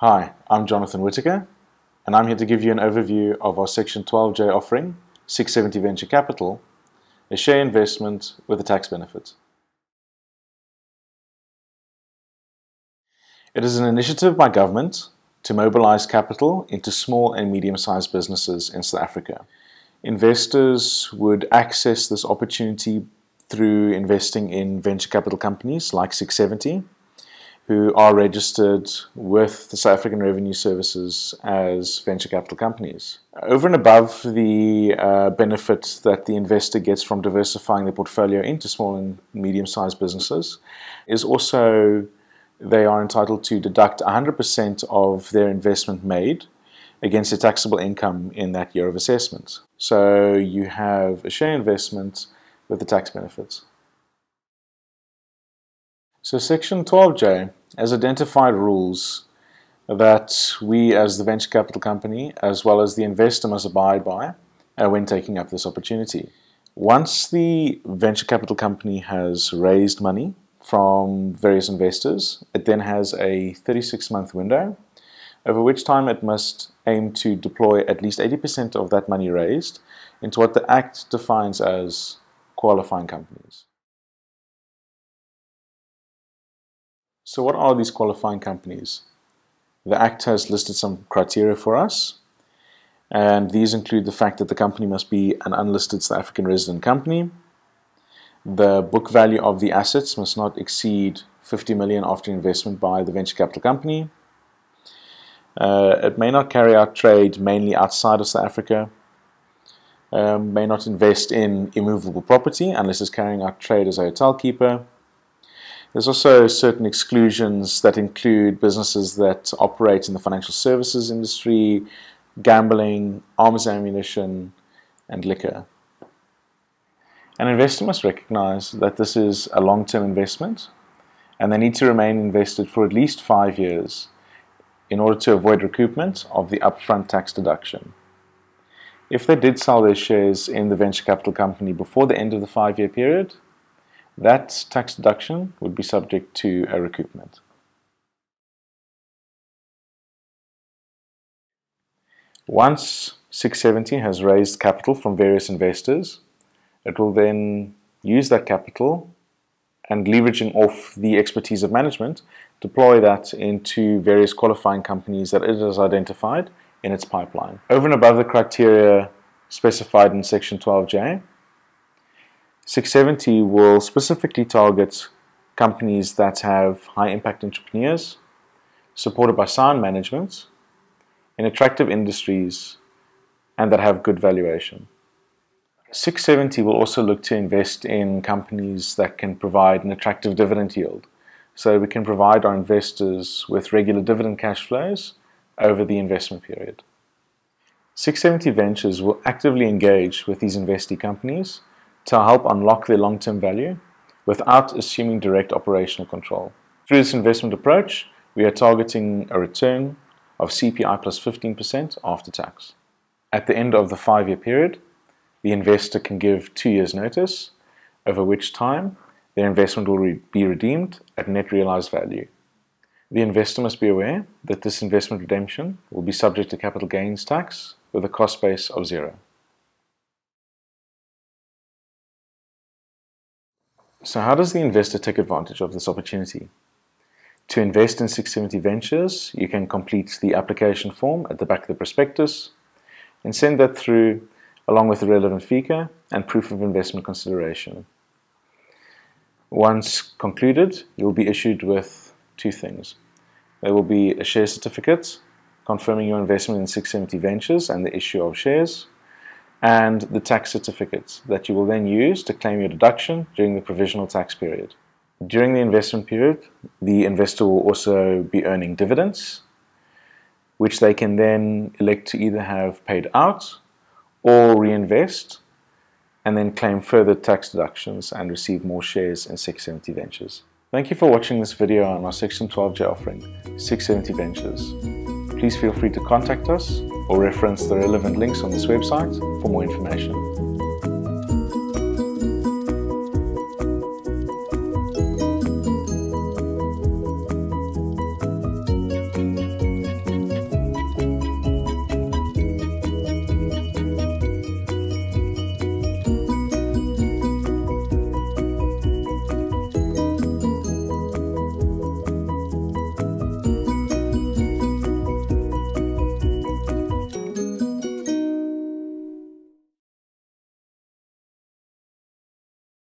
Hi, I'm Jonathan Whittaker, and I'm here to give you an overview of our Section 12J offering, 670 Venture Capital, a share investment with a tax benefit. It is an initiative by government to mobilize capital into small and medium-sized businesses in South Africa. Investors would access this opportunity through investing in venture capital companies like 670, who are registered with the South African Revenue Services as venture capital companies. Over and above the benefit that the investor gets from diversifying their portfolio into small and medium-sized businesses, is also they are entitled to deduct 100% of their investment made against their taxable income in that year of assessment. So you have a share investment with the tax benefits. So Section 12J has identified rules that we as the venture capital company as well as the investor must abide by when taking up this opportunity. Once the venture capital company has raised money from various investors, it then has a 36-month window over which time it must aim to deploy at least 80% of that money raised into what the Act defines as qualifying companies. So what are these qualifying companies? The Act has listed some criteria for us, and these include the fact that the company must be an unlisted South African resident company. The book value of the assets must not exceed 50 million after investment by the venture capital company. It may not carry out trade mainly outside of South Africa, may not invest in immovable property unless it's carrying out trade as a hotel keeper. There's also certain exclusions that include businesses that operate in the financial services industry, gambling, arms ammunition, and liquor. An investor must recognize that this is a long-term investment and they need to remain invested for at least 5 years in order to avoid recoupment of the upfront tax deduction. If they did sell their shares in the venture capital company before the end of the 5-year period, that tax deduction would be subject to a recoupment. Once 670 has raised capital from various investors, it will then use that capital and, leveraging off the expertise of management, deploy that into various qualifying companies that it has identified in its pipeline. Over and above the criteria specified in Section 12J, 670 will specifically target companies that have high-impact entrepreneurs, supported by sound management, in attractive industries, and that have good valuation. 670 will also look to invest in companies that can provide an attractive dividend yield, so we can provide our investors with regular dividend cash flows over the investment period. 670 Ventures will actively engage with these investee companies to help unlock their long-term value without assuming direct operational control. Through this investment approach, we are targeting a return of CPI plus 15% after tax. At the end of the 5-year period, the investor can give 2 years notice, over which time their investment will be redeemed at net realized value. The investor must be aware that this investment redemption will be subject to capital gains tax with a cost base of 0. So how does the investor take advantage of this opportunity? To invest in 670 Ventures, you can complete the application form at the back of the prospectus and send that through along with the relevant FICA and proof of investment consideration. Once concluded, you'll be issued with 2 things. There will be a share certificate confirming your investment in 670 Ventures and the issue of shares, and the tax certificate that you will then use to claim your deduction during the provisional tax period. During the investment period, the investor will also be earning dividends, which they can then elect to either have paid out or reinvest, and then claim further tax deductions and receive more shares in 670 Ventures. Thank you for watching this video on our Section 12J offering, 670 Ventures. Please feel free to contact us or reference the relevant links on this website for more information.